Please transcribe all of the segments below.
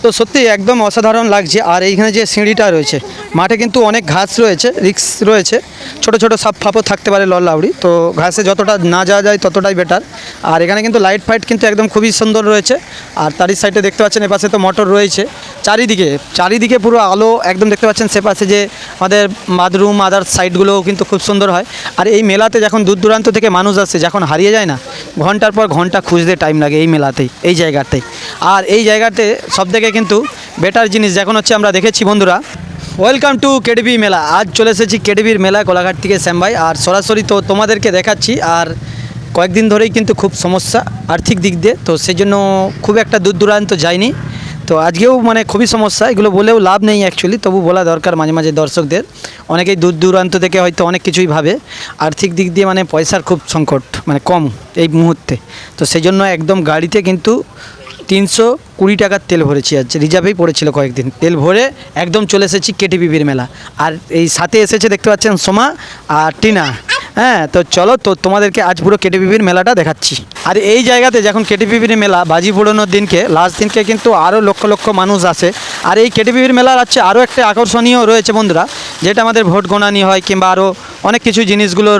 তো সত্যি একদম অসাধারণ লাগছে। আর এইখানে যে সিঁড়িটা রয়েছে, মাঠে কিন্তু অনেক ঘাস রয়েছে, রিক্স রয়েছে, ছোট ছোট সাপ ফাপও থাকতে পারে লল্লাউড়ি, তো ঘাসে যতটা না যাওয়া যায় ততটাই বেটার। আর এখানে কিন্তু লাইট ফাইট কিন্তু একদম খুবই সুন্দর রয়েছে। আর তারই সাইডে দেখতে পাচ্ছেন এপাশে তো মোটর রয়েছে, চারিদিকে পুরো আলো একদম দেখতে পাচ্ছেন। সেপাশে যে আমাদের বাথরুম আদার সাইডগুলোও কিন্তু খুব সুন্দর হয়। আর এই মেলাতে যখন দূর দূরান্ত থেকে মানুষ আসছে, যখন হারিয়ে যায় না, ঘন্টার পর ঘন্টা খুঁজতে টাইম লাগে এই মেলাতেই, এই জায়গাতেই। আর এই জায়গাতে সবথেকে কিন্তু বেটার জিনিস যখন হচ্ছে আমরা দেখেছি বন্ধুরা, ওয়েলকাম টু কেডিবি মেলা। আজ চলে এসেছি কেডিবির মেলা, কোলাঘাট থেকে শ্যাম ভাই। আর সরাসরি তো তোমাদেরকে দেখাচ্ছি। আর কয়েকদিন ধরেই কিন্তু খুব সমস্যা আর্থিক দিক দিয়ে, তো সেই জন্য খুব একটা দূর দূরান্ত যায়নি। তো আজকেও মানে খুবই সমস্যা, এগুলো বলেও লাভ নেই অ্যাকচুয়ালি, তবু বলা দরকার মাঝে মাঝে দর্শকদের। অনেকেই দূর দূরান্ত থেকে হয়তো অনেক কিছুই ভাবে, আর্থিক দিক দিয়ে মানে পয়সার খুব সংকট, মানে কম এই মুহূর্তে। তো সেই জন্য একদম গাড়িতে কিন্তু 320 টাকার তেল ভরেছি, আজ রিজার্ভেই পড়েছিল কয়েকদিন, তেল ভরে একদম চলে এসেছি কেটিপিবির মেলা। আর এই সাথে এসেছে দেখতে পাচ্ছেন সোমা আর টিনা। হ্যাঁ, তো চলো তো তোমাদেরকে আজ পুরো কেটিপিবির মেলাটা দেখাচ্ছি। আর এই জায়গাতে যখন কেটিপিবির মেলা বাজি পোড়ানোর দিনকে, লাস্ট দিনকে কিন্তু আরও লক্ষ লক্ষ মানুষ আসে। আর এই কেটিপিবির মেলার হচ্ছে আরও একটা আকর্ষণীয় রয়েছে বন্ধুরা, যেটা আমাদের ভোট গণানি হয় কিংবা আরও অনেক কিছু জিনিসগুলো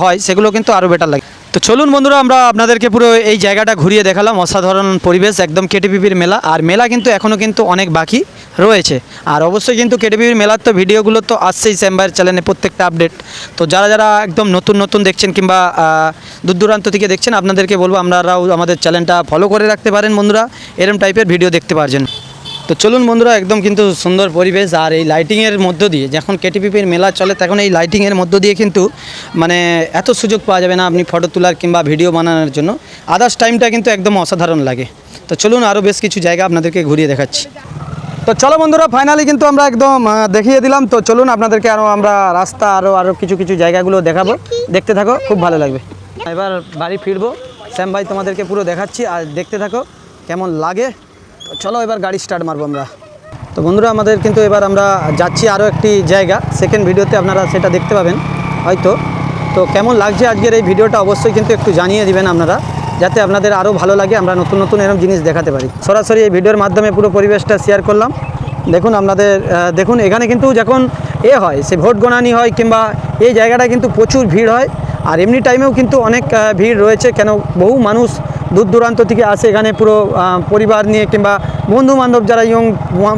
হয়, সেগুলো কিন্তু আরও বেটার লাগে। তো চলুন বন্ধুরা, আমরা আপনাদেরকে পুরো এই জায়গাটা ঘুরিয়ে দেখালাম। অসাধারণ পরিবেশ, একদম কেটিপিবির মেলা। আর মেলা কিন্তু এখনও কিন্তু অনেক বাকি রয়েছে। আর অবশ্যই কিন্তু কেটিপিবির মেলার তো ভিডিওগুলো তো আসছেই শ্যাম ভাইয়ের চ্যানেলে, প্রত্যেকটা আপডেট। তো যারা যারা একদম নতুন দেখছেন কিংবা দূর দূরান্ত থেকে দেখছেন, আপনাদেরকে বলবো আপনারাও আমাদের চ্যানেলটা ফলো করে রাখতে পারেন বন্ধুরা, এরম টাইপের ভিডিও দেখতে পারছেন। তো চলুন বন্ধুরা, একদম কিন্তু সুন্দর পরিবেশ। আর এই লাইটিংয়ের মধ্য দিয়ে যখন কেটিপিপির মেলা চলে, তখন এই লাইটিংয়ের মধ্য দিয়ে কিন্তু মানে এত সুযোগ পাওয়া যাবে না আপনি ফটো তোলার কিংবা ভিডিও বানানোর জন্য। আদার্স টাইমটা কিন্তু একদম অসাধারণ লাগে। তো চলুন আরও বেশ কিছু জায়গা আপনাদেরকে ঘুরিয়ে দেখাচ্ছি। তো চলো বন্ধুরা, ফাইনালি কিন্তু আমরা একদম দেখিয়ে দিলাম। তো চলুন আপনাদেরকে আরও আমরা রাস্তা আরও কিছু জায়গাগুলো দেখাবো, দেখতে থাকো, খুব ভালো লাগবে। এবার বাড়ি ফিরবো, শ্যাম ভাই তোমাদেরকে পুরো দেখাচ্ছি, আর দেখতে থাকো কেমন লাগে। চলো এবার গাড়ি স্টার্ট মারবো আমরা। তো বন্ধুরা, আমাদের কিন্তু এবার আমরা যাচ্ছি আরও একটি জায়গা, সেকেন্ড ভিডিওতে আপনারা সেটা দেখতে পাবেন হয়তো। তো কেমন লাগছে আজকের এই ভিডিওটা অবশ্যই কিন্তু একটু জানিয়ে দিবেন আপনারা, যাতে আপনাদের আরও ভালো লাগে, আমরা নতুন এরকম জিনিস দেখাতে পারি। সরাসরি এই ভিডিওর মাধ্যমে পুরো পরিবেশটা শেয়ার করলাম। দেখুন আপনাদের, দেখুন এখানে কিন্তু যখন হয় সে ভোট গণানি হয় কিংবা এই জায়গাটা কিন্তু প্রচুর ভিড় হয়। আর এমনি টাইমেও কিন্তু অনেক ভিড় রয়েছে, কেন বহু মানুষ দূর দূরান্ত থেকে আসে এখানে পুরো পরিবার নিয়ে কিংবা বন্ধুবান্ধব, যারা ইয়ং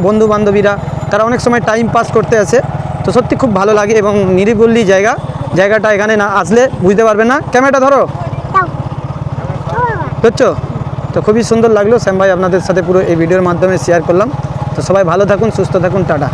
বন্ধুবান্ধবীরা, তারা অনেক সময় টাইম পাস করতে আসে। তো সত্যি খুব ভালো লাগে এবং নিরিবিলি জায়গাটা এখানে না আসলে বুঝতে পারবে না। ক্যামেরাটা ধরো, বুঝছো? তো খুবই সুন্দর লাগলো শ্যাম ভাই, আপনাদের সাথে পুরো এই ভিডিওর মাধ্যমে শেয়ার করলাম। তো সবাই ভালো থাকুন, সুস্থ থাকুন, টাটা।